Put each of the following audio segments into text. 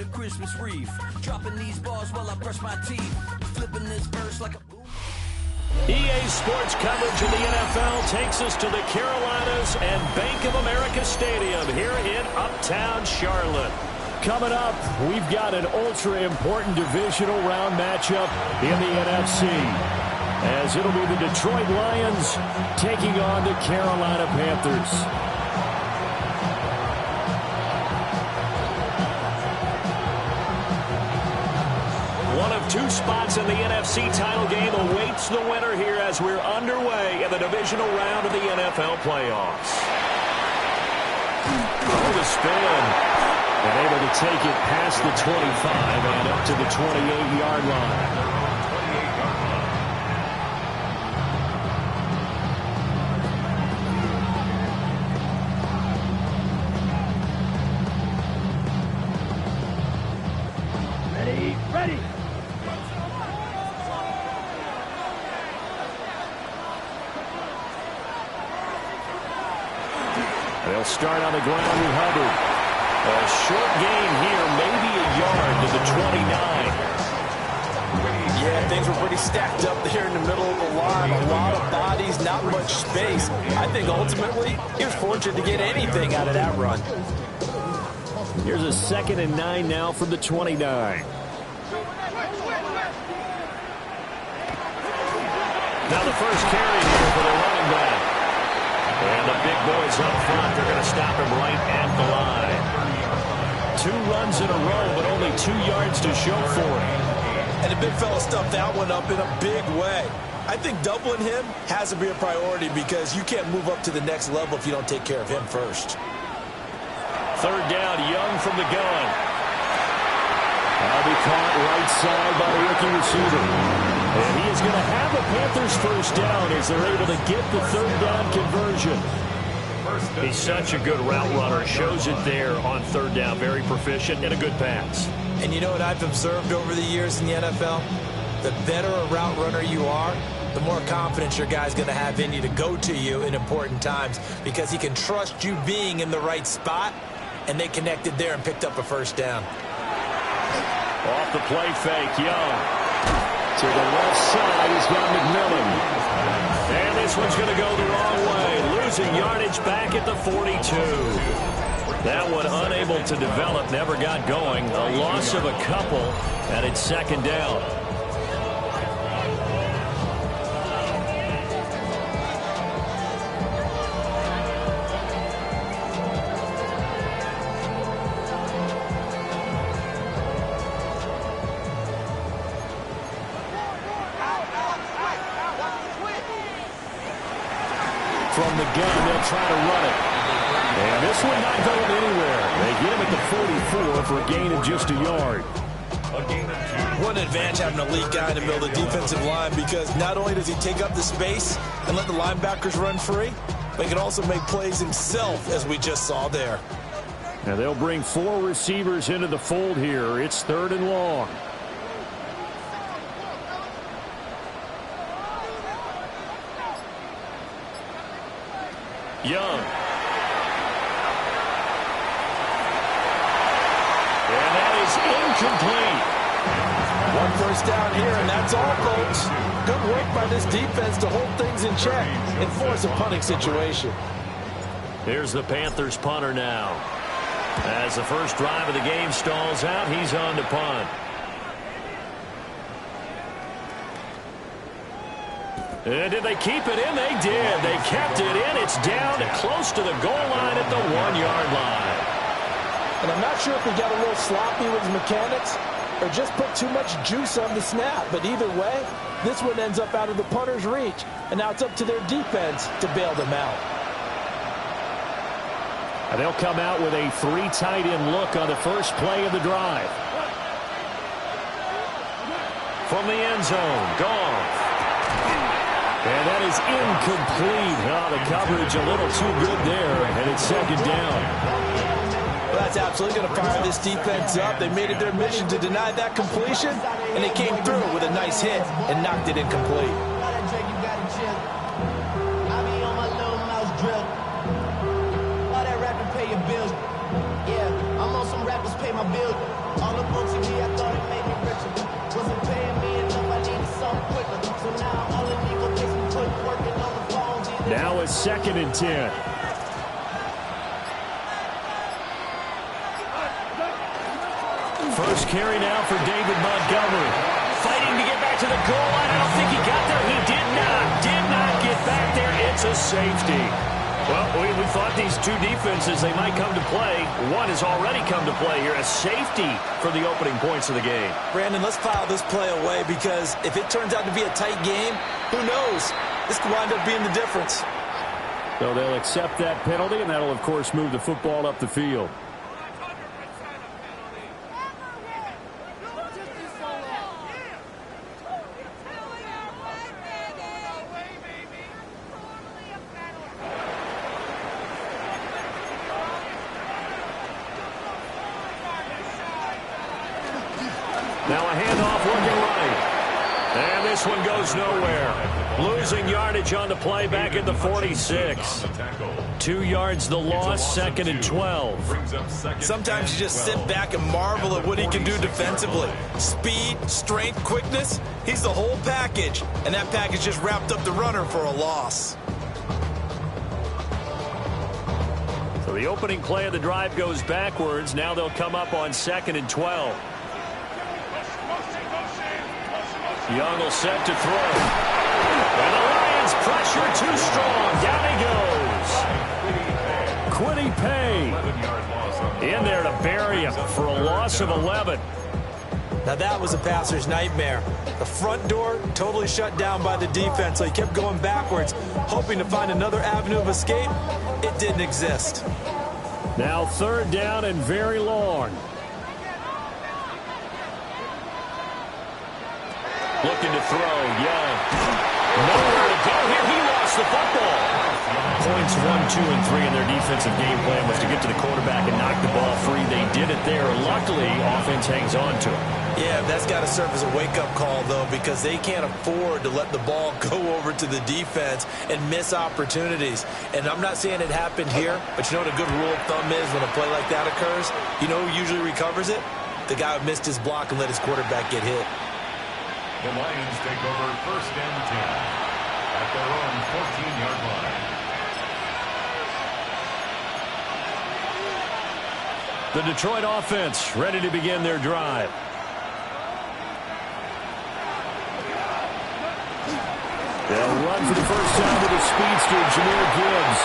a Christmas wreath. Dropping these bars while I brush my teeth. Flipping this verse like a... EA Sports coverage of the NFL takes us to the Carolinas and Bank of America Stadium here in Uptown Charlotte. Coming up, we've got an ultra-important divisional round matchup in the NFC, as it'll be the Detroit Lions taking on the Carolina Panthers. One of two spots in the NFC title game awaits the winner here as we're underway in the divisional round of the NFL playoffs. Oh, the spin. And able to take it past the 25 and up to the 28-yard line. Ready. They'll start on the ground with Hubbard. A short gain here, maybe a yard to the 29. Yeah, things were pretty stacked up there in the middle of the line. A lot of bodies, not much space. I think ultimately he was fortunate to get anything out of that run. Here's a 2nd and 9 now from the 29. Now the first carry here for the running back. And the big boys up front, they're going to stop him right at the line. 2 runs in a row, but only 2 yards to show for it. And the big fella stuffed that one up in a big way. I think doubling him has to be a priority because you can't move up to the next level if you don't take care of him first. 3rd down, Young from the gun. That'll be caught right side by the rookie receiver. And he is going to have a Panthers first down as they're able to get the 3rd down conversion. He's such a good route runner. Shows it there on 3rd down. Very proficient and a good pass. And you know what I've observed over the years in the NFL? The better a route runner you are, the more confidence your guy's going to have in you to go to you in important times because he can trust you being in the right spot, and they connected there and picked up a first down. Off the play fake, Young. To the left side, he's got McMillan. And this one's going to go the wrong way. Losing yardage back at the 42. That one unable to develop, never got going. A loss of a couple, and it's 2nd down. From the gun, they'll try to run it. And this one not going anywhere. They get him at the 44 for a gain of just a yard. What an advantage having a lead guy in the middle of the defensive line because not only does he take up the space and let the linebackers run free, but he can also make plays himself, as we just saw there. Now they'll bring 4 receivers into the fold here. It's 3rd and long. Young. And that is incomplete. 1 first down here, and that's all, folks. Good work by this defense to hold things in check and force a punting situation. Here's the Panthers punter now. As the first drive of the game stalls out, he's on to punt. And did they keep it in? They did. They kept it in. It's down close to the goal line at the 1-yard line. And I'm not sure if he got a little sloppy with his mechanics or just put too much juice on the snap. But either way, this one ends up out of the punter's reach. And now it's up to their defense to bail them out. And they'll come out with a 3 tight end look on the first play of the drive. From the end zone, Goff. And that is incomplete. Oh, the coverage a little too good there, and it's 2nd down. Well, that's absolutely going to fire this defense up. They made it their mission to deny that completion, and they came through with a nice hit and knocked it incomplete. All that rapping pay your bills. Yeah, I'm on some rappers pay my bills. All Now a 2nd and 10. First carry now for David Montgomery. Fighting to get back to the goal line. I don't think he got there. He did not get back there. It's a safety. Well, we thought these two defenses, they might come to play. One has already come to play here. A safety for the opening points of the game. Brandon, let's file this play away because if it turns out to be a tight game, who knows? This could wind up being the difference. So they'll accept that penalty, and that'll, of course, move the football up the field. Now a handoff looking right. And this one goes nowhere. Losing yardage on the play back at the 46. 2 yards the loss, 2nd and 12. Sometimes you just sit back and marvel at what he can do defensively. Speed, strength, quickness, he's the whole package. And that package just wrapped up the runner for a loss. So the opening play of the drive goes backwards. Now they'll come up on 2nd and 12. Young will set to throw. And the Lions pressure too strong. Down he goes. Quiddy Pay in there to bury him for a loss of 11. Now that was a passer's nightmare. The front door totally shut down by the defense, so he kept going backwards, hoping to find another avenue of escape. It didn't exist. Now 3rd down and very long. Looking to throw, Young. Nowhere to go here. He lost the football. Points 1, 2, and 3 in their defensive game plan was to get to the quarterback and knock the ball free. They did it there. Luckily, offense hangs on to it. Yeah, that's got to serve as a wake-up call, though, because they can't afford to let the ball go over to the defense and miss opportunities. And I'm not saying it happened here, but you know what a good rule of thumb is when a play like that occurs? You know who usually recovers it? The guy who missed his block and let his quarterback get hit. The Lions take over 1st and 10 at their own 14-yard line. The Detroit offense ready to begin their drive. They'll run for the first time with a speedster, Jahmyr Gibbs.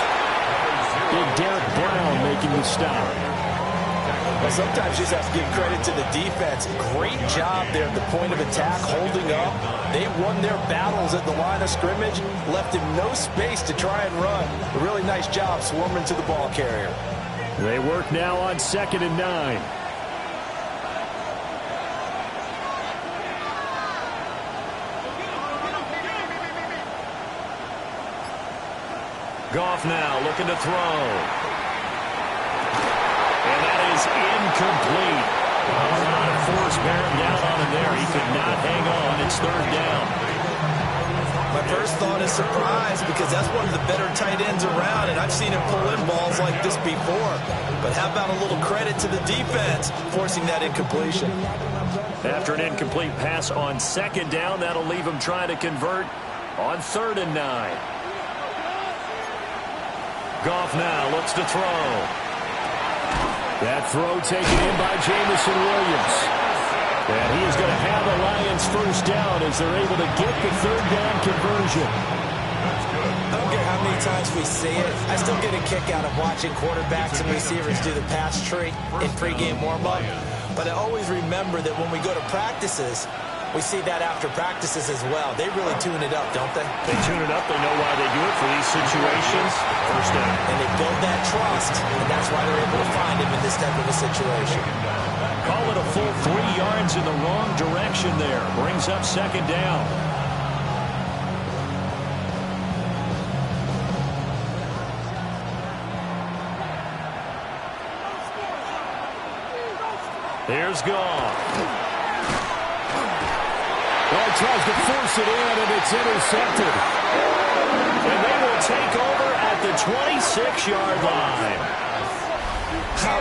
Big Derek Brown making the stop. Well, sometimes you just have to give credit to the defense. Great job there at the point of attack, holding up. They won their battles at the line of scrimmage, left him no space to try and run. A really nice job swarming to the ball carrier. They work now on 2nd and 9. Goff now looking to throw. And that is incomplete. A lot of force bearing down on him there. He could not hang on. It's 3rd down. My first thought is surprise because that's one of the better tight ends around, and I've seen him pull in balls like this before. But how about a little credit to the defense forcing that incompletion? After an incomplete pass on 2nd down, that'll leave him trying to convert on 3rd and 9. Goff now looks to throw. That throw taken in by Jamison Williams. And he is going to have the Lions first down as they're able to get the 3rd down conversion. I don't care how many times we see it. I still get a kick out of watching quarterbacks and receivers do the pass tree in pregame warm-up. But I always remember that when we go to practices, we see that after practices as well. They really tune it up, don't they? They tune it up. They know why they do it for these situations. First down. And they build that trust, and that's why they're able to find him in this type of a situation. Call it a full 3 yards in the wrong direction there. Brings up 2nd down. Here's Goff. Well, tries to force it in, and it's intercepted. And they will take over at the 26-yard line.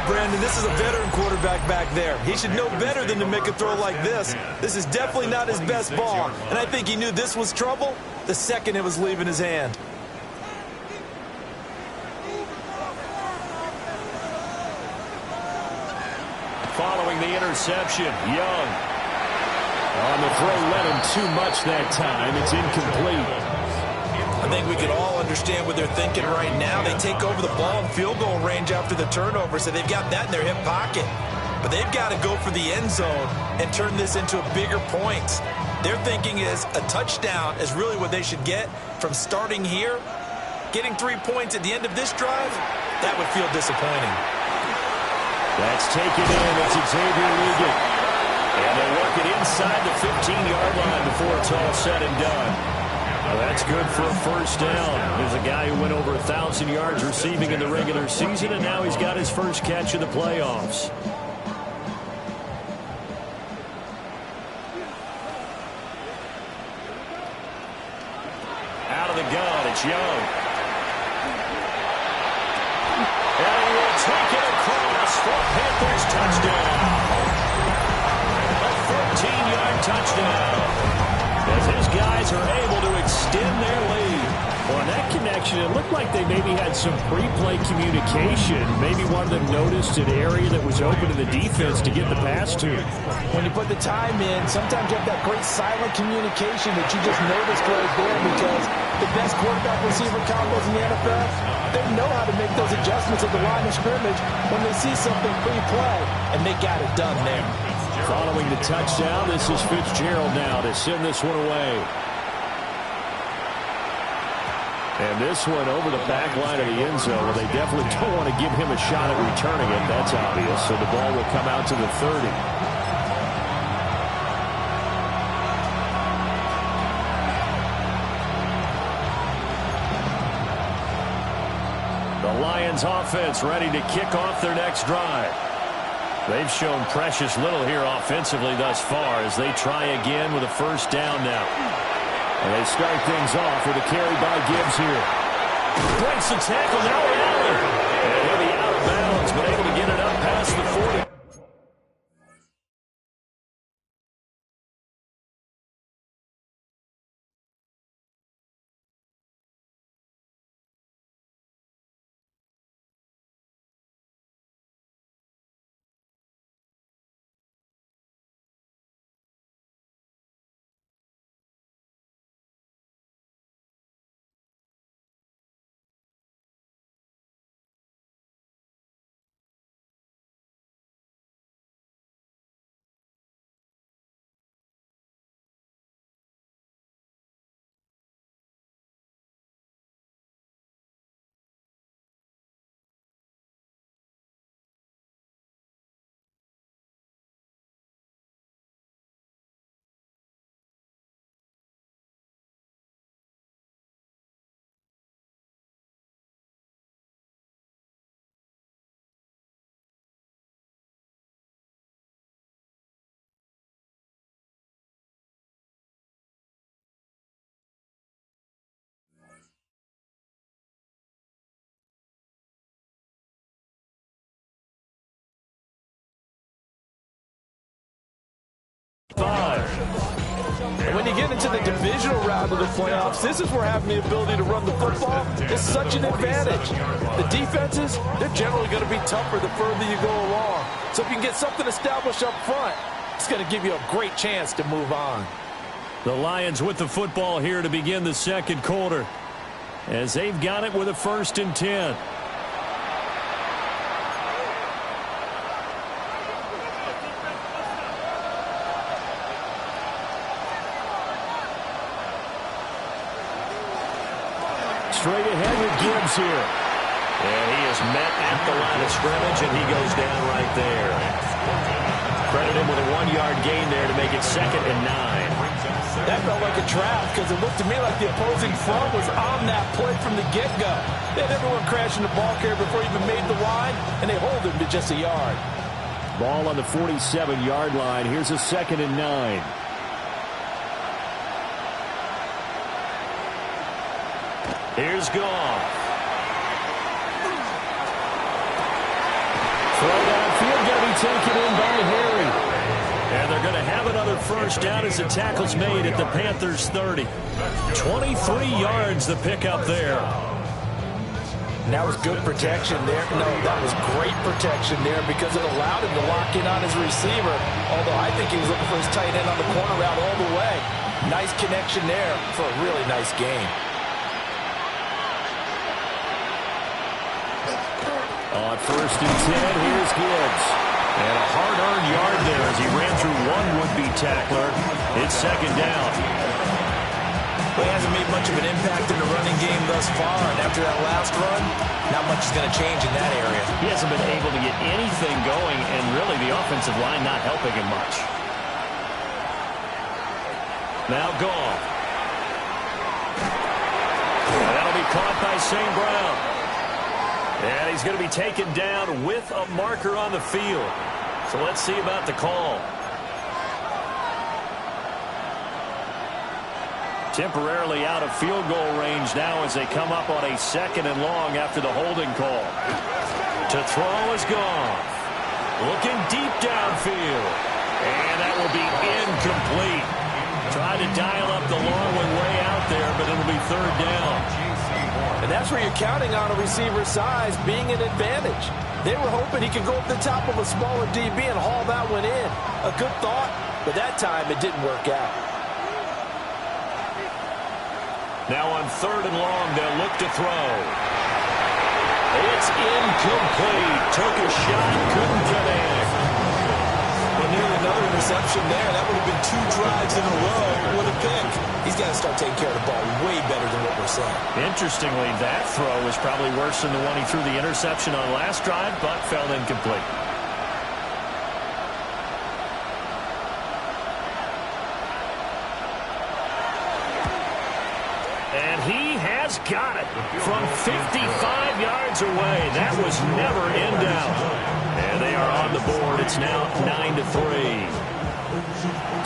Brandon, this is a veteran quarterback back there. He should know better than to make a throw like this. This is definitely not his best ball. And I think he knew this was trouble the second it was leaving his hand. throwing the interception. Young on the throw, led him too much that time. It's incomplete. I think we can all understand what they're thinking right now. They take over the ball in field goal range after the turnover, so they've got that in their hip pocket. But they've got to go for the end zone and turn this into bigger points. Their thinking is a touchdown is really what they should get from starting here. Getting 3 points at the end of this drive, that would feel disappointing. That's taken in. It's Xavier Ligon. And they work it inside the 15-yard line before it's all said and done. Well, that's good for a first down. There's a guy who went over 1,000 yards receiving in the regular season, and now he's got his first catch in the playoffs. Out of the gun, it's Young. And he will take it across for Panthers touchdown. A 14-yard touchdown. As his guys are able to extend their lead. Well, in that connection, it looked like they maybe had some pre-play communication. Maybe one of them noticed an area that was open to the defense to get the pass to. When you put the time in, sometimes you have that great silent communication that you just noticed right there, because the best quarterback-receiver combos in the NFL, they know how to make those adjustments at the line of scrimmage when they see something pre-play, and they got it done there. Following the touchdown, this is Fitzgerald now to send this one away. And this one over the back line of the end zone. Well, they definitely don't want to give him a shot at returning it. That's obvious. So the ball will come out to the 30. The Lions offense ready to kick off their next drive. They've shown precious little here offensively thus far as they try again with a first down now. And they start things off with a carry by Gibbs here. Breaks the tackle, now Allen. And he'll be out of bounds, but able to get it up past the 40. And when you get into the divisional round of the playoffs, this is where having the ability to run the football is such an advantage. The defenses, they're generally going to be tougher the further you go along. So if you can get something established up front, it's going to give you a great chance to move on. The Lions with the football here to begin the second quarter, as they've got it with a 1st and 10. Straight ahead with Gibbs here. And he is met at the line of scrimmage, and he goes down right there. Credit him with a 1-yard gain there to make it 2nd and 9. That felt like a trap, because it looked to me like the opposing front was on that play from the get-go. They had everyone crashing the ball carrier before he even made the line, and they hold him to just a yard. Ball on the 47-yard line. Here's a 2nd and 9. Here's Goff. Throw downfield going to be taken in by Harry. And they're going to have another first down as the tackle's made at the Panthers' 30. 23 yards the pickup there. And that was good protection there. No, that was great protection there because it allowed him to lock in on his receiver, although I think he was looking for his tight end on the corner route all the way. Nice connection there for a really nice game. On 1st and 10, here's Gibbs. And a hard-earned yard there as he ran through one would-be tackler. It's 2nd down. Well, he hasn't made much of an impact in the running game thus far, and after that last run, not much is going to change in that area. He hasn't been able to get anything going, and really the offensive line not helping him much. Now Goff. And that'll be caught by St. Brown. And he's going to be taken down with a marker on the field. So let's see about the call. Temporarily out of field goal range now as they come up on a 2nd and long after the holding call. To throw is Goff. Looking deep downfield. And that will be incomplete. Tried to dial up the long one way out there, but it'll be 3rd down. And that's where you're counting on a receiver's size being an advantage. They were hoping he could go up the top of a smaller DB and haul that one in. A good thought, but that time it didn't work out. Now on 3rd and long, they'll look to throw. It's incomplete. Took a shot, couldn't connect. Well, nearly another interception there. That would have been 2 drives in a row with a pick. He's got to start taking care of the ball way better than what we're saying. Interestingly, that throw was probably worse than the one he threw the interception on last drive, but fell incomplete. And he has got it from 55 yards away. That was never in doubt. And they are on the board. It's now 9-3.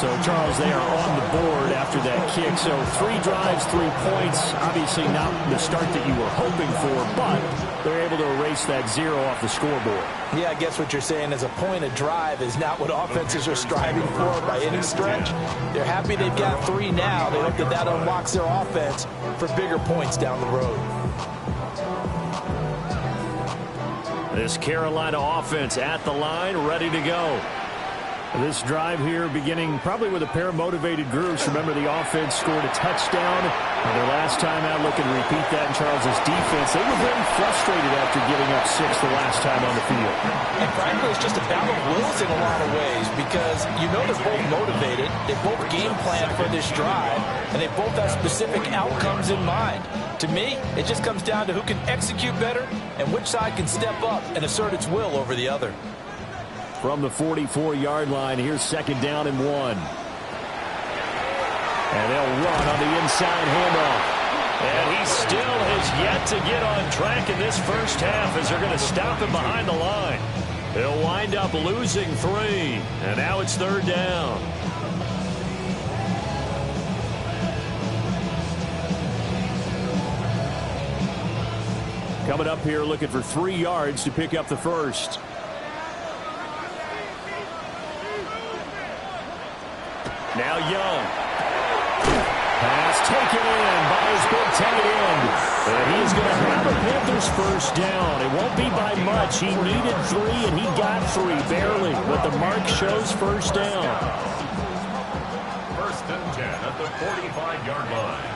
So, Charles, they are on the board after that kick. So 3 drives, 3 points. Obviously not the start that you were hoping for, but they're able to erase that 0 off the scoreboard. Yeah, I guess what you're saying is a point of drive is not what offenses are striving for by any stretch. They're happy they've got 3 now. They hope that that unlocks their offense for bigger points down the road. This Carolina offense at the line, ready to go. This drive here beginning probably with a pair of motivated groups. Remember, the offense scored a touchdown their last time out. Look and repeat that in Charles's defense. They were very frustrated after giving up 6 the last time on the field. And frankly, it's just a battle of wills in a lot of ways because you know they're both motivated. They both game plan for this drive, and they both have specific outcomes in mind. To me, it just comes down to who can execute better and which side can step up and assert its will over the other. From the 44-yard line, here's 2nd down and 1. And they'll run on the inside handoff. And he still has yet to get on track in this first half as they're going to stop him behind the line. They'll wind up losing 3. And now it's 3rd down. Coming up here looking for 3 yards to pick up the first. Now Young. Pass taken in by his big tight end. And he's going to have the Panthers first down. It won't be by much. He needed 3, and he got 3, barely. But the mark shows first down. 1st and 10 at the 45-yard line.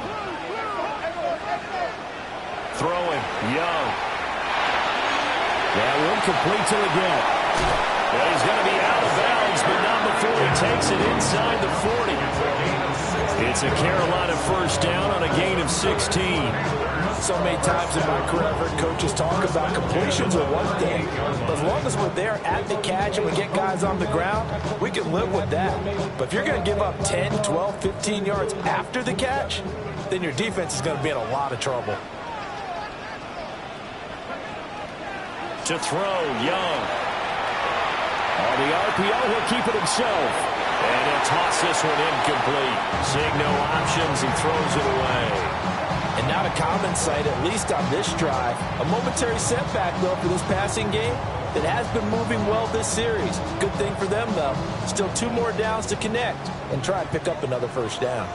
Throwing, Young. That one complete to the get. Well, he's going to be out of bounds, but not before he takes it inside the 40. It's a Carolina first down on a gain of 16. So many times in my career, I've heard coaches talk about completions are one thing. But as long as we're there at the catch and we get guys on the ground, we can live with that. But if you're going to give up 10, 12, 15 yards after the catch, then your defense is going to be in a lot of trouble. To throw, Young. On the RPO, he'll keep it himself. And he'll toss this one incomplete. Seeing no options, he throws it away. And not a common sight, at least on this drive. A momentary setback, though, for this passing game that has been moving well this series. Good thing for them, though. Still 2 more downs to connect and try and pick up another first down.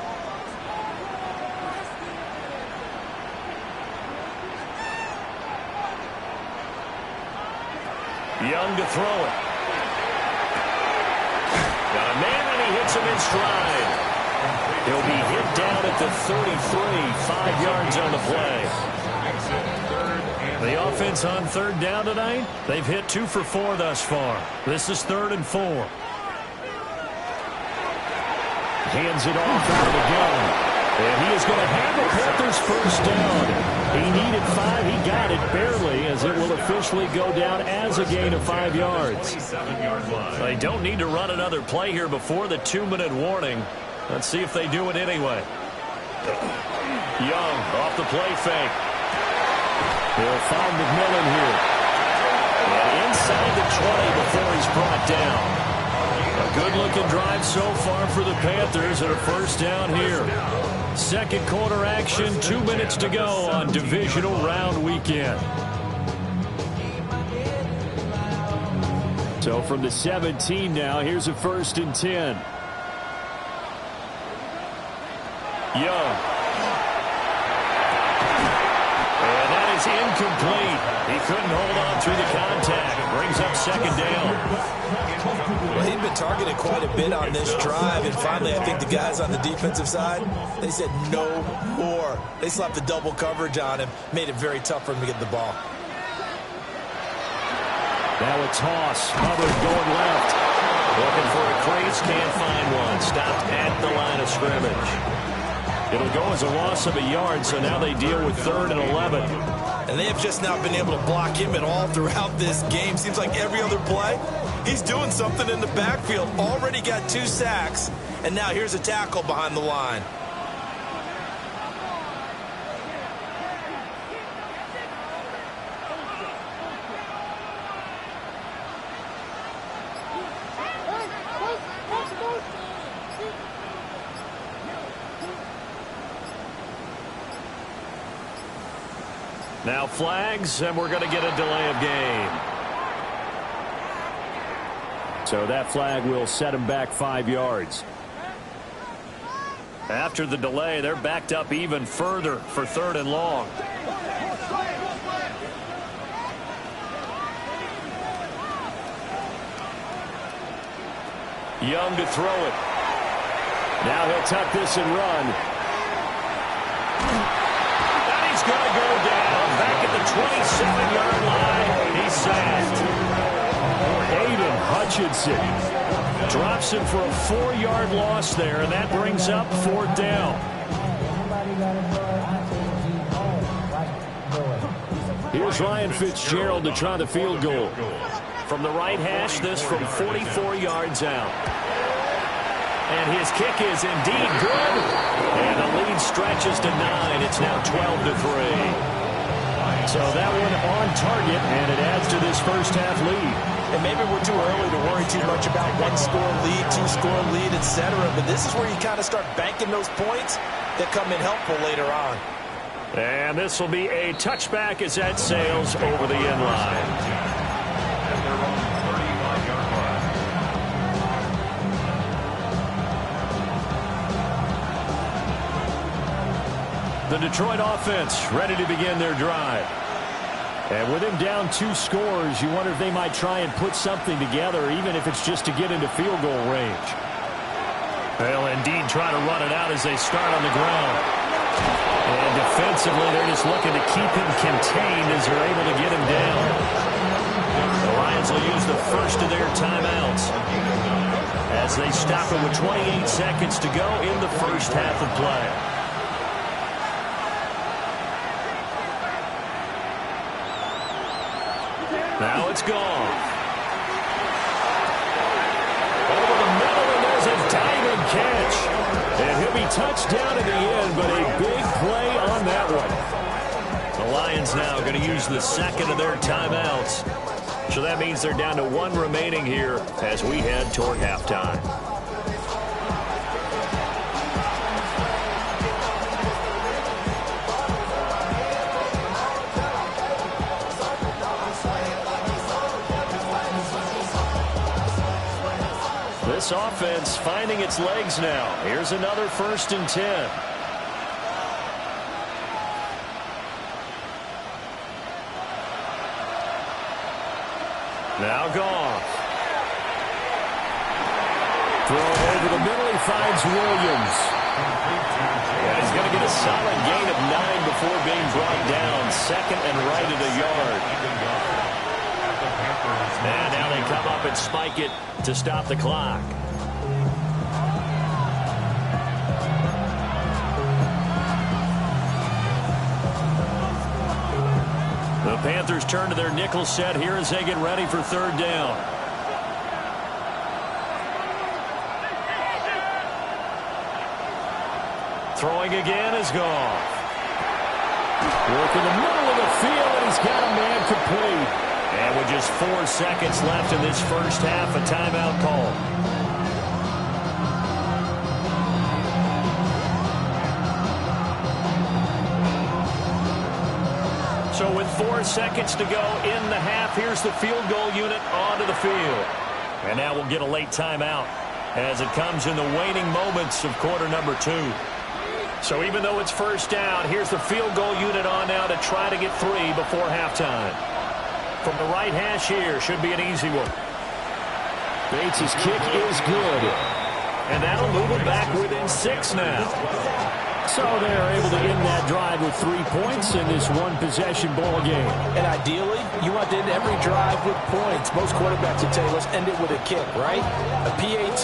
Young to throw it. Got a man, and he hits him in stride. He'll be hit down at the 33, 5 yards on the play. The offense on third down tonight, they've hit 2 for 4 thus far. This is 3rd and 4. Hands it off out of the gun. And he is going to have the Panthers first down. He needed 5. He got it barely, as it will officially go down as a gain of 5 yards. They don't need to run another play here before the 2-minute warning. Let's see if they do it anyway. Young off the play fake. He'll find McMillan here. And inside the 20 before he's brought down. A good-looking drive so far for the Panthers, and a first down here. Second quarter action, 2 minutes to go on divisional round weekend. So from the 17 now, here's a 1st and 10. Young. And that is incomplete. He couldn't hold on through the contact. Brings up 2nd down. Well, he'd been targeted quite a bit on this drive, and finally I think the guys on the defensive side, they said no more. They slapped the double coverage on him, made it very tough for him to get the ball. Now a toss. Hubbard going left. Looking for a crease, can't find one. Stopped at the line of scrimmage. It'll go as a loss of a yard, so now they deal with 3rd and 11. And they have just not been able to block him at all throughout this game. Seems like every other play, he's doing something in the backfield. Already got 2 sacks, and now here's a tackle behind the line. Now flags, and we're going to get a delay of game. So that flag will set him back 5 yards. After the delay, they're backed up even further for 3rd and long. Young to throw it. Now he'll tuck this and run. And he's going to go down back at the 27-yard line. He's sacked. Aiden Hutchinson drops him for a 4-yard loss there, and that brings up 4th down. Here's Ryan Fitzgerald to try the field goal. From the right hash, this from 44 yards out. And his kick is indeed good. And the lead stretches to 9. It's now 12-3. So that one on target, and it adds to this first half lead. And maybe we're too early to worry too much about 1-score lead, 2-score lead, etc. But this is where you kind of start banking those points that come in helpful later on. And this will be a touchback as that sails over the end line. The Detroit offense ready to begin their drive. And with him down 2 scores, you wonder if they might try and put something together, even if it's just to get into field goal range. They'll indeed try to run it out as they start on the ground. And defensively, they're just looking to keep him contained as they're able to get him down. The Lions will use the first of their timeouts as they stop it with 28 seconds to go in the first half of play. Now it's gone. Over the middle, and there's a diving catch. And he'll be touched down at the end, but a big play on that one. The Lions now going to use the second of their timeouts. So that means they're down to 1 remaining here as we head toward halftime. This offense finding its legs now. Here's another 1st and 10. Now Goff. Throw over the middle. He finds Williams. Yeah, he's going to get a solid gain of 9 before being brought down. Second and right at a yard. And now they come up and spike it to stop the clock. The Panthers turn to their nickel set here as they get ready for third down. Throwing again is Goff. Work in the middle of the field, and he's got a man complete. And with just 4 seconds left in this first half, a timeout call. So with 4 seconds to go in the half, here's the field goal unit onto the field. And now we'll get a late timeout as it comes in the waning moments of quarter number 2. So even though it's first down, here's the field goal unit on now to try to get 3 before halftime. From the right hash here, should be an easy one. Bates' kick is good. And that'll move them back within 6 now. So they're able to end that drive with 3 points in this one-possession ball game. And ideally, you want to end every drive with points. Most quarterbacks would tell you, let's end it with a kick, right? A PAT,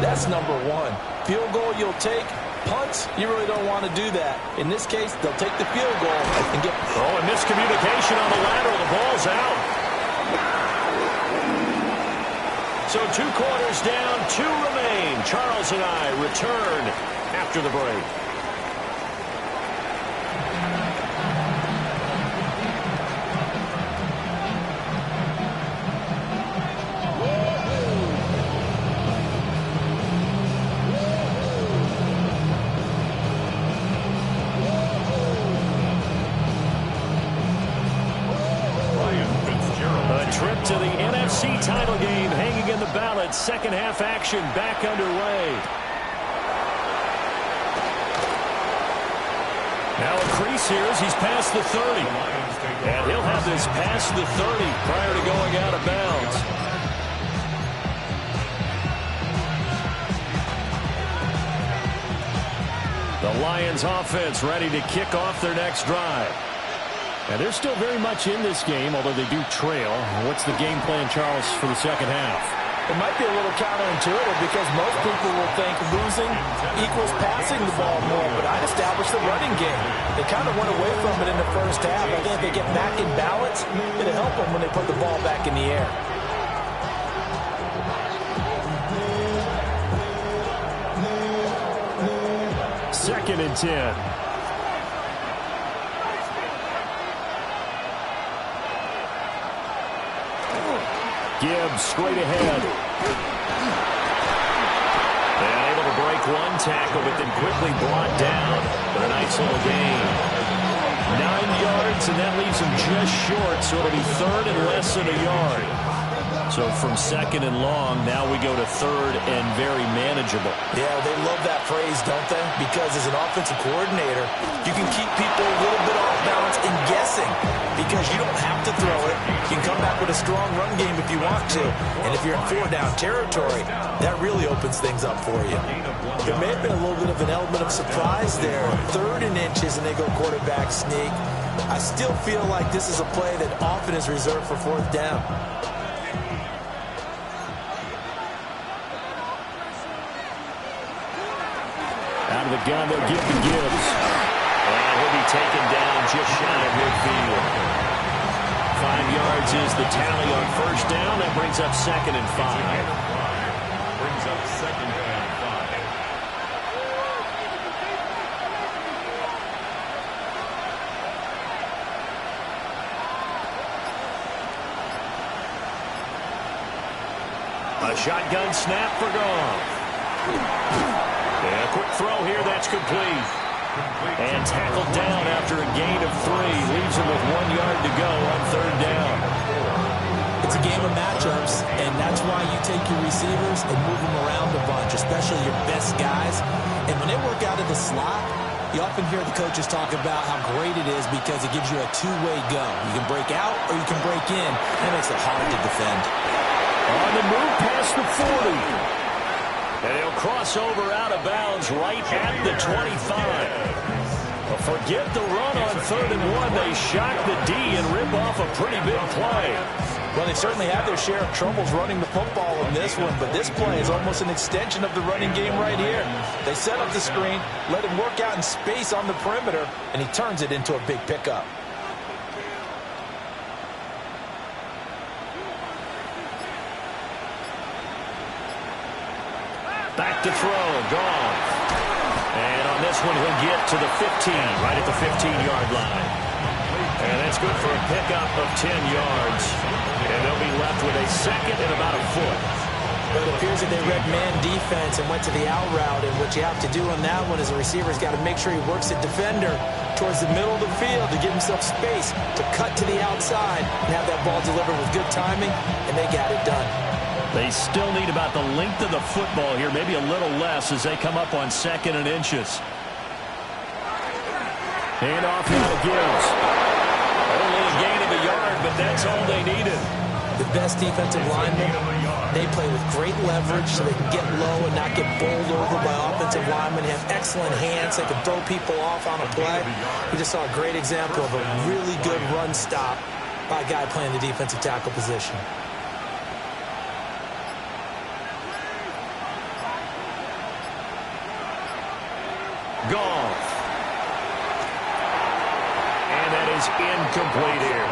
that's number 1. Field goal you'll take. Punts, you really don't want to do that. In this case, they'll take the field goal and get... Oh, and miscommunication on the lateral. The ball's out. So 2 quarters down, 2 remain. Charles and I return after the break. To the NFC title game hanging in the balance. Second half action back underway. Now a crease here as he's past the 30. And he'll have this past the 30 prior to going out of bounds. The Lions offense ready to kick off their next drive. And they're still very much in this game, although they do trail. What's the game plan, Charles, for the second half? It might be a little counterintuitive because most people will think losing equals passing the ball more, but I'd establish the running game. They kind of went away from it in the first half. I think if they get back in balance, it'll help them when they put the ball back in the air. Second and 10. Gibbs straight ahead. And able to break one tackle, but then quickly brought down. But a nice little gain. 9 yards, and that leaves him just short, so it'll be third and less than a yard. So from second and long, now we go to third and very manageable. Yeah, they love that phrase, don't they? Because as an offensive coordinator, you can keep people a little bit off balance and guessing because you don't have to throw it. You can come back with a strong run game if you want to. And if you're in 4-down territory, that really opens things up for you. There may have been a little bit of an element of surprise there. 3rd and inches, and they go quarterback sneak. I still feel like this is a play that often is reserved for 4th down. Out of the gun, they'll give to Gibbs. And he'll be taken down just shy of midfield. 5 yards is the tally on first down. That brings up second and 5. Brings up second and 5. A shotgun snap for Goff. And a quick throw here, that's complete. And tackled down after a gain of 3. Leaves him with 1 yard to go on third down. It's a game of matchups, and that's why you take your receivers and move them around a bunch, especially your best guys. And when they work out of the slot, You often hear the coaches talk about how great it is because it gives you a two-way go. You can break out or you can break in. That makes it hard to defend. On the move past the 40. And he'll cross over out of bounds right at the 25. But forget the run on 3rd and 1. They shock the D and rip off a pretty big play. Well, they certainly have their share of troubles running the football in this one, but this play is almost an extension of the running game right here. They set up the screen, let him work out in space on the perimeter, and he turns it into a big pickup. Back to throw, gone. And on this one, he'll get to the 15, right at the 15-yard line. And that's good for a pickup of 10 yards. And they'll be left with a second and about a foot. But it appears that they read man defense and went to the out route. And what you have to do on that one is the receiver's got to make sure he works the defender towards the middle of the field to give himself space to cut to the outside and have that ball delivered with good timing, and they got it done. They still need about the length of the football here, maybe a little less as they come up on 2nd and inches. Hand off now to Gibbs. Only a gain of a yard, but that's all they needed. The best defensive linemen, they play with great leverage so they can get low and not get bowled over by offensive linemen. They have excellent hands. They can throw people off on a play. We just saw a great example of a really good run stop by a guy playing the defensive tackle position. Golf. And that is incomplete here.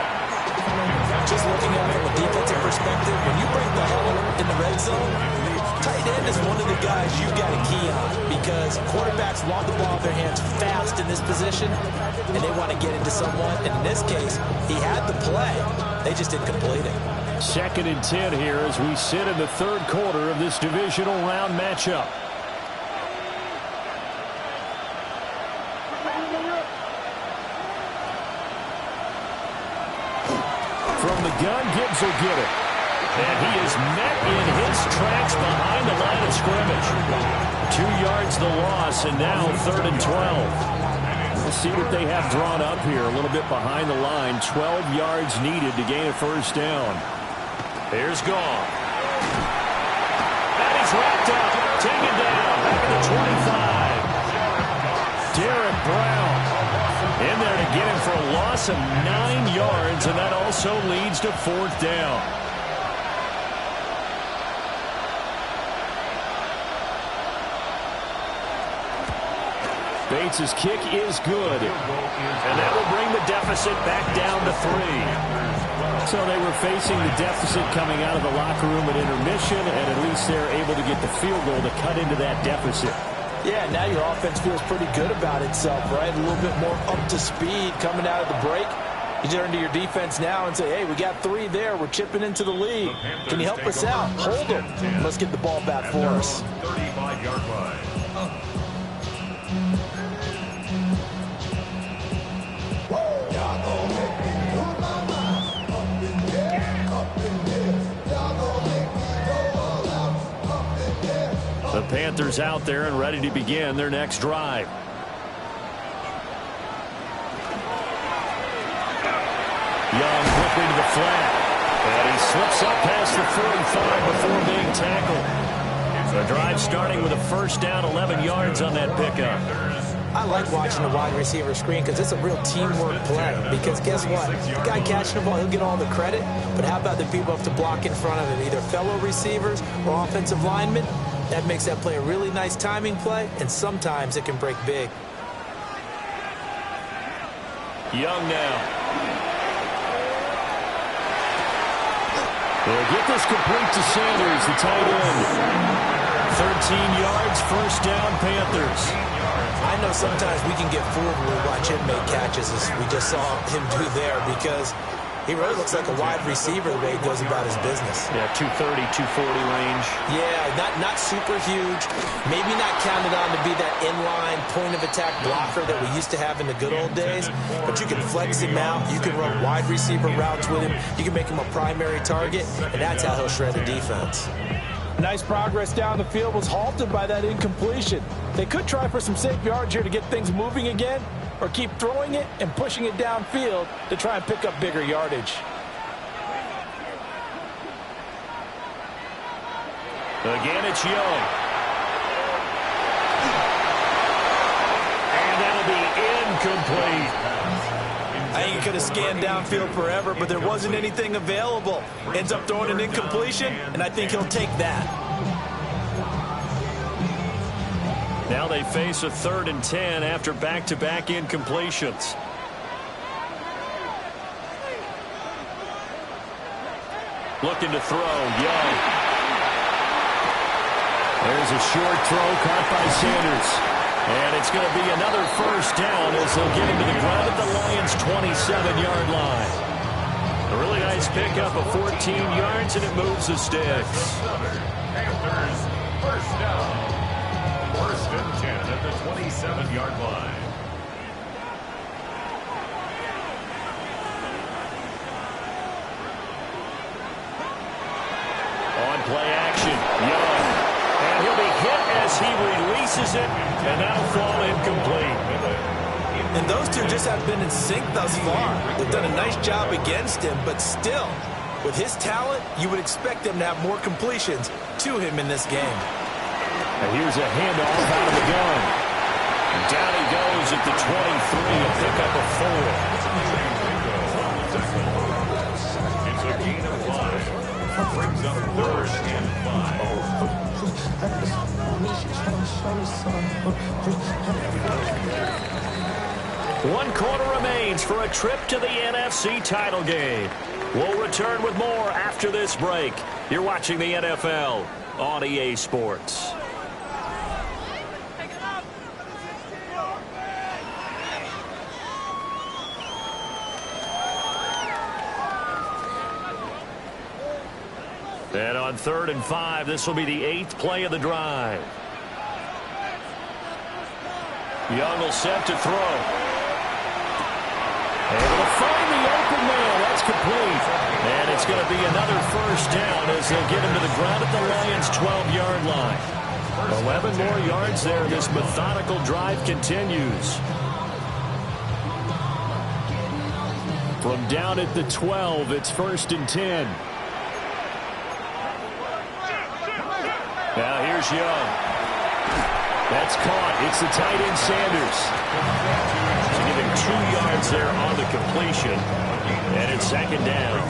Just looking at it from a defensive perspective, when you break the huddle in the red zone, tight end is one of the guys you've got to key on because quarterbacks want the ball in their hands fast in this position, and they want to get into someone. And in this case, he had the play. They just didn't complete it. 2nd and 10 here as we sit in the 3rd quarter of this divisional round matchup. From the gun, Gibbs will get it. And he is met in his tracks behind the line of scrimmage. 2 yards the loss, and now 3rd and 12. We'll see what they have drawn up here. A little bit behind the line. 12 yards needed to gain a 1st down. Here's Goff. And he's wrapped up. Taken down. Back at the 25. Derek Brown in there to get him for a loss of 9 yards, and that also leads to 4th down. Bates' kick is good, and that will bring the deficit back down to 3. So they were facing the deficit coming out of the locker room at intermission, and at least they're able to get the field goal to cut into that deficit. Yeah, now your offense feels pretty good about itself, right? A little bit more up to speed coming out of the break. You turn to your defense now and say, hey, we got 3 there. We're chipping into the lead. Can you help us out? Hold them. Let's get the ball back for us. 35-yard line. The Panthers out there and ready to begin their next drive. Young quickly to the flat. And he slips up past the 45 before being tackled. The drive starting with a 1st down, 11 yards on that pickup. I like watching the wide receiver screen because it's a real teamwork play. Because guess what? The guy catching the ball, he'll get all the credit. But how about the people have to block in front of him, either fellow receivers or offensive linemen? That makes that play a really nice timing play, and sometimes it can break big. Young now. They'll get this complete to Sanders, the tight end. 13 yards, 1st down, Panthers. I know sometimes we can get fooled when we watch him make catches, as we just saw him do there, because he really looks like a wide receiver the way he goes about his business. Yeah, 230, 240 range. Yeah, not super huge. Maybe not counted on to be that inline point-of-attack blocker that we used to have in the good old days. But you can flex him out. You can run wide receiver routes with him. You can make him a primary target, and that's how he'll shred the defense. Nice progress down the field was halted by that incompletion. They could try for some safe yards here to get things moving again, or keep throwing it and pushing it downfield to try and pick up bigger yardage. Again, it's Young. And that'll be incomplete. I think he could have scanned downfield forever, but there wasn't anything available. Ends up throwing an incompletion, and I think he'll take that. Now they face a 3rd and 10 after back-to-back incompletions. Looking to throw, Young. There's a short throw caught by Sanders. And it's going to be another first down as they'll get him to the ground at the Lions' 27-yard line. A really nice pickup of 14 yards, and it moves the sticks. Panthers, first down. 1st and 10 at the 27-yard line. On play action, Young. And he'll be hit as he releases it, and that'll fall incomplete. And those two just have been in sync thus far. They've done a nice job against him, but still, with his talent, you would expect them to have more completions to him in this game. And here's a handoff out of the gun. And down he goes at the 23, a pickup of 4. It's a gain of 5. Brings up 3rd and 5. One quarter remains for a trip to the NFC title game. We'll return with more after this break. You're watching the NFL on EA Sports. And on 3rd and 5, this will be the 8th play of the drive. Young will set to throw. Able to find the open man. That's complete. And it's going to be another first down as they'll get him to the ground at the Lions' 12-yard line. 11 more yards there. This methodical drive continues. From down at the 12, it's 1st and 10. Now here's Young. That's caught. It's the tight end Sanders. So giving 2 yards there on the completion. And it's 2nd down.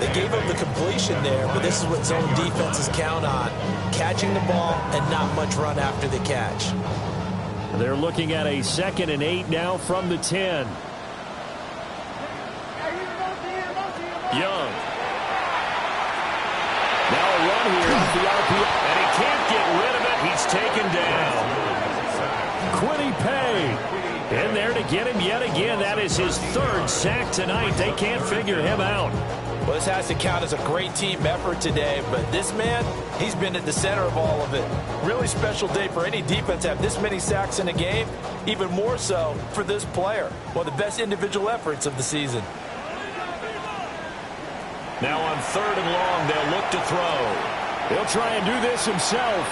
They gave up the completion there, but this is what zone defenses count on. Catching the ball and not much run after the catch. They're looking at a 2nd and 8 now from the 10. Young. Now a run here off the RPO. And he can't get rid of it. He's taken down. Quiddy Pay in there to get him yet again. That is his 3rd sack tonight. They can't figure him out. Well, this has to count as a great team effort today, but this man, he's been at the center of all of it. Really special day for any defense to have this many sacks in a game, even more so for this player. One of the best individual efforts of the season. Now on 3rd and long, they'll look to throw. He'll try and do this himself.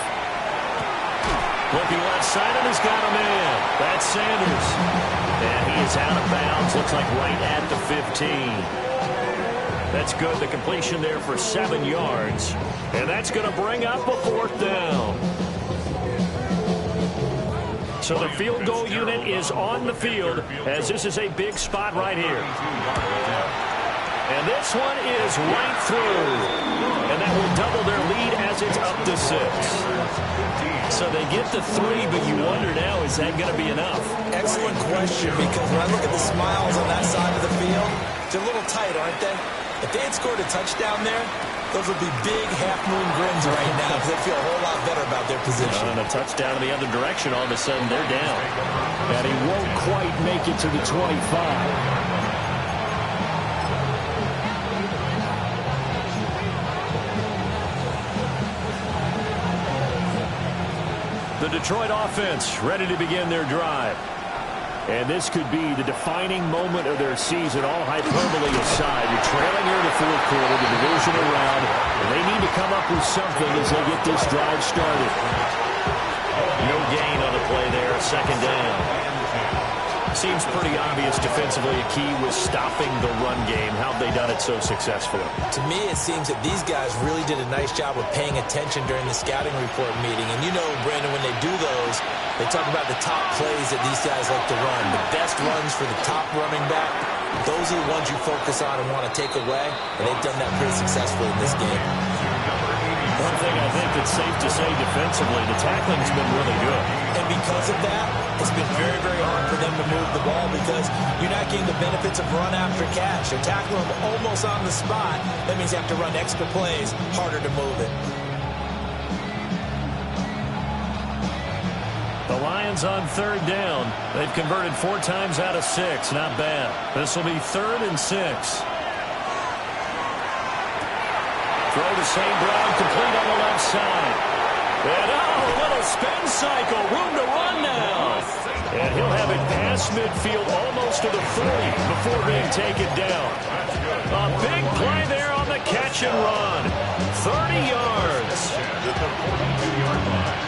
Looking left side, and he's got a man. That's Sanders. And he is out of bounds. Looks like right at the 15. That's good. The completion there for 7 yards. And that's going to bring up a 4th down. So the field goal unit is on the field as this is a big spot right here. And this one is right through. And that will double their lead as it's up to 6. So they get to 3, but you wonder now, is that going to be enough? Excellent question, because when I look at the smiles on that side of the field, they're a little tight, aren't they? If they had scored a touchdown there, those would be big half-moon grins right now because they feel a whole lot better about their position. And a touchdown in the other direction, all of a sudden they're down. And he won't quite make it to the 25. The Detroit offense ready to begin their drive. And this could be the defining moment of their season, all hyperbole aside. You're trailing here in the fourth quarter, the divisional round, and they need to come up with something as they get this drive started. No gain on the play there, second down. Seems pretty obvious defensively. A key was stopping the run game. How have they done it so successfully? To me, it seems that these guys really did a nice job of paying attention during the scouting report meeting. And you know, Brandon, when they do those, they talk about the top plays that these guys like to run. The best runs for the top running back, those are the ones you focus on and want to take away. And they've done that pretty successfully in this game. One thing I think that's safe to say defensively, the tackling's been really good. And because of that, it's been very, very hard for them to move the ball because you're not getting the benefits of run after catch. You're tackling them almost on the spot. That means you have to run extra plays, harder to move it. The Lions on third down. They've converted 4 times out of 6. Not bad. This will be 3rd and 6. Throw to St. Brown, complete on the left side. And a little spin cycle, room to run now. And he'll have it past midfield almost to the 40 before being taken down. A big play there on the catch and run. 30 yards. At the 42-yard line.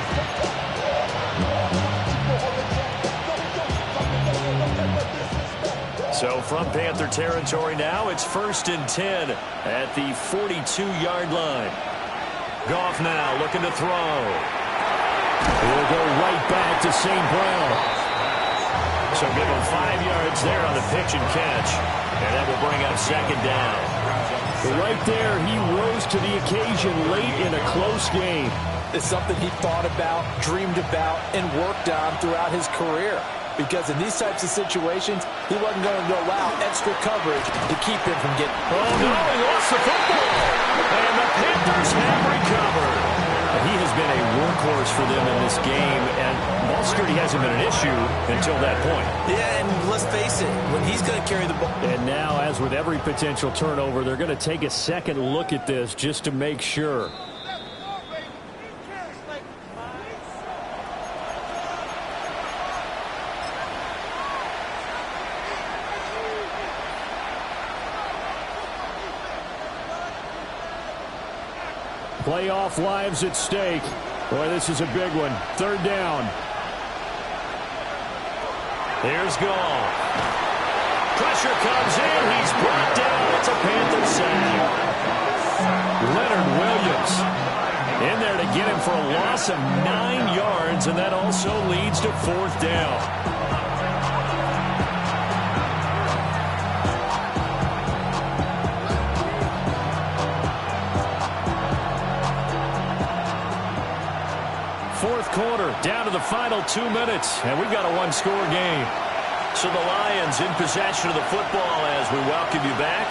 So from Panther territory now, it's 1st and 10 at the 42-yard line. Goff now looking to throw. He'll go right back to St. Brown. So give him 5 yards there on the pitch and catch. And that will bring up 2nd down. Right there, he rose to the occasion late in a close game. It's something he thought about, dreamed about, and worked on throughout his career. Because in these types of situations, he wasn't going to go out extra coverage to keep him from getting... Oh, no, he lost the football. And the Panthers have recovered. He has been a workhorse for them in this game, and ball security hasn't been an issue until that point. Yeah, and let's face it, when he's going to carry the ball... And now, as with every potential turnover, they're going to take a second look at this just to make sure. Playoff lives at stake. Boy, this is a big one. 3rd down. Here's Goff. Pressure comes in. He's brought down. It's a Panther sack. Leonard Williams in there to get him for a loss of 9 yards, and that also leads to 4th down. Fourth quarter, down to the final 2 minutes, and we've got a one-score game. So the Lions in possession of the football as we welcome you back.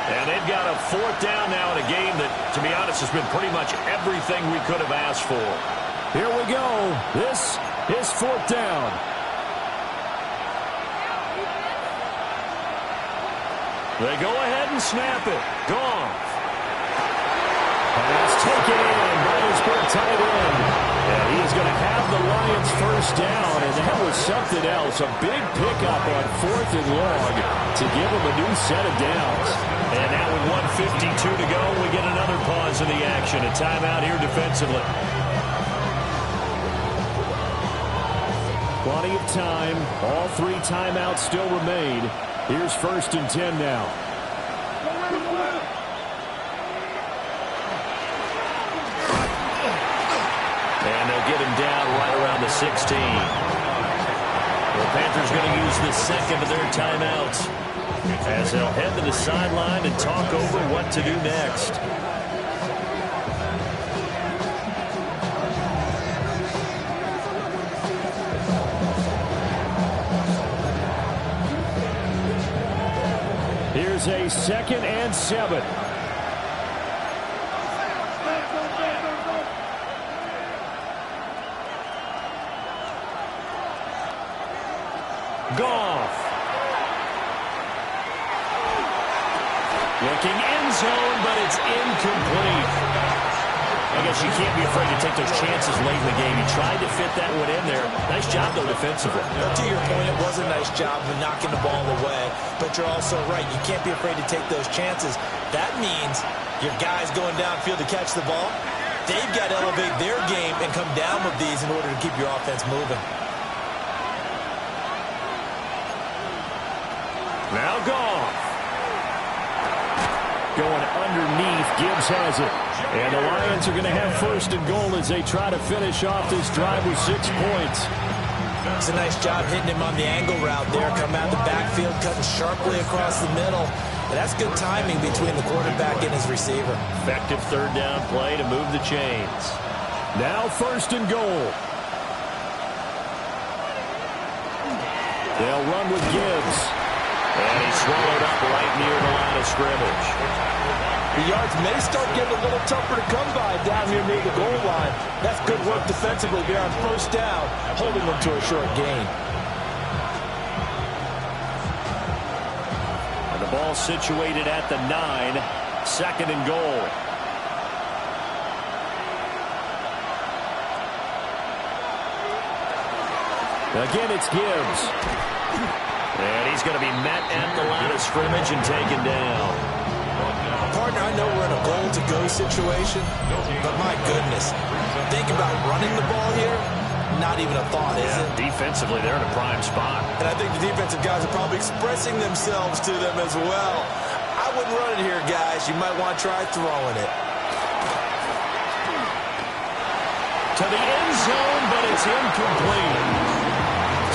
And they've got a 4th down now in a game that, to be honest, has been pretty much everything we could have asked for. Here we go. This is 4th down. They go ahead and snap it. Goff. Pass taken in by his big tight end. And he is going to have the Lions 1st down, and that was something else. A big pickup on 4th and long to give him a new set of downs. And now with 1:52 to go, we get another pause in the action. A timeout here defensively. Plenty of time. All 3 timeouts still remain. Here's 1st and 10 now. And they'll get him down right around the 16. The Panthers going to use the 2nd of their timeouts as they'll head to the sideline and talk over what to do next. Here's a 2nd and 7. Goff. Looking end zone, but it's incomplete. I guess you can't be afraid to take those chances late in the game. He tried to fit that one in there. Nice job, though, defensively. To your point, it was a nice job of knocking the ball away. But you're also right. You can't be afraid to take those chances. That means your guys going downfield to catch the ball, they've got to elevate their game and come down with these in order to keep your offense moving. Now Goff. Going underneath, Gibbs has it. And the Lions are going to have first and goal as they try to finish off this drive with 6 points. It's a nice job hitting him on the angle route there. Come out the backfield, cutting sharply across the middle. And that's good timing between the quarterback and his receiver. Effective third down play to move the chains. Now first and goal. They'll run with Gibbs. And he's swallowed up right near the line of scrimmage. The yards may start getting a little tougher to come by down here near the goal line. That's good work defensively there on first down, holding them to a short gain. And the ball situated at the 9, second and goal. Again, it's Gibbs. And he's going to be met at the line of scrimmage and taken down. Partner, I know we're in a goal-to-go situation, but my goodness, think about running the ball here. Not even a thought, is it? Defensively, they're in a prime spot. And I think the defensive guys are probably expressing themselves to them as well. I wouldn't run it here, guys. You might want to try throwing it. To the end zone, but it's incomplete.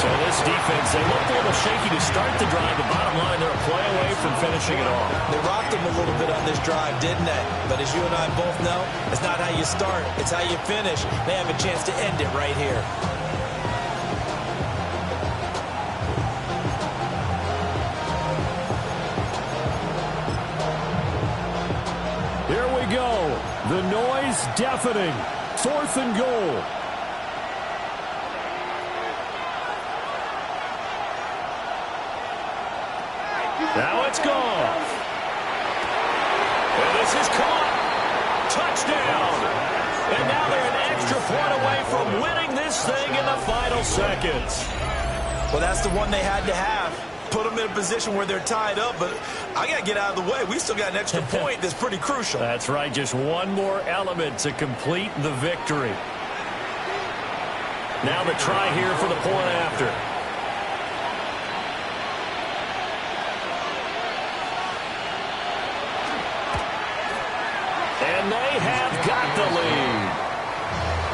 So this defense, they looked a little shaky to start the drive. The bottom line, they're a play away from finishing it off. They rocked them a little bit on this drive, didn't they? But as you and I both know, it's not how you start, it's how you finish. They have a chance to end it right here. Here we go. The noise deafening. Fourth and goal. Now it's Goff. And this is caught. Touchdown. And now they're an extra point away from winning this thing in the final seconds. Well, that's the one they had to have. Put them in a position where they're tied up, but I got to get out of the way. We still got an extra point that's pretty crucial. That's right. Just one more element to complete the victory. Now the try here for the point after. And they have got the lead.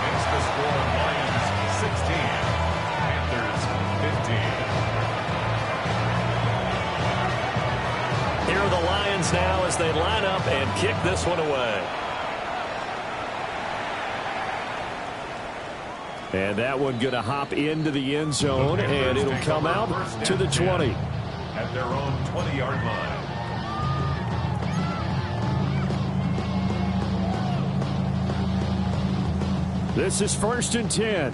It's the score, Lions 16, Panthers 15. Here are the Lions now as they line up and kick this one away. And that one going to hop into the end zone, and it'll come out to the 20. At their own 20-yard line. This is first and 10.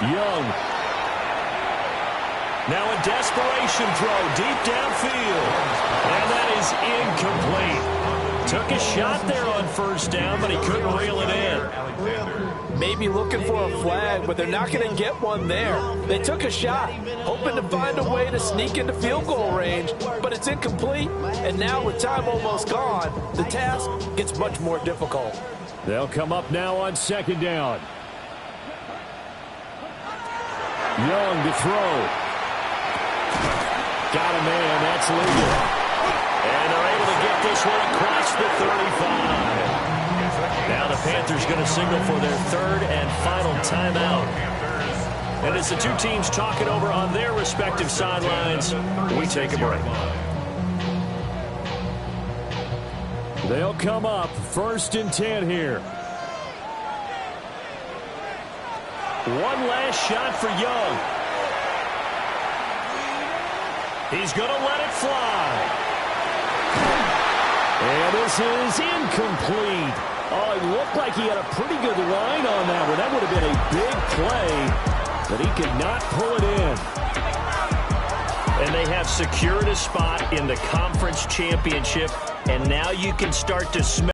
Young. Now a desperation throw deep downfield. And that is incomplete. Took a shot there on first down, but he couldn't reel it in. Maybe looking for a flag, but they're not going to get one there. They took a shot, hoping to find a way to sneak into field goal range, but it's incomplete. And now with time almost gone, the task gets much more difficult. They'll come up now on second down. Young to throw. Got a man. That's legal. And they're able to get this one across the 35. Now the Panthers going to signal for their third and final timeout. And as the two teams talk it over on their respective sidelines, we take a break. They'll come up first and 10 here. One last shot for Young. He's going to let it fly. And this is incomplete. Oh, it looked like he had a pretty good line on that one. That would have been a big play, but he could not pull it in. And And they have secured a spot in the conference championship, and now you can start to smell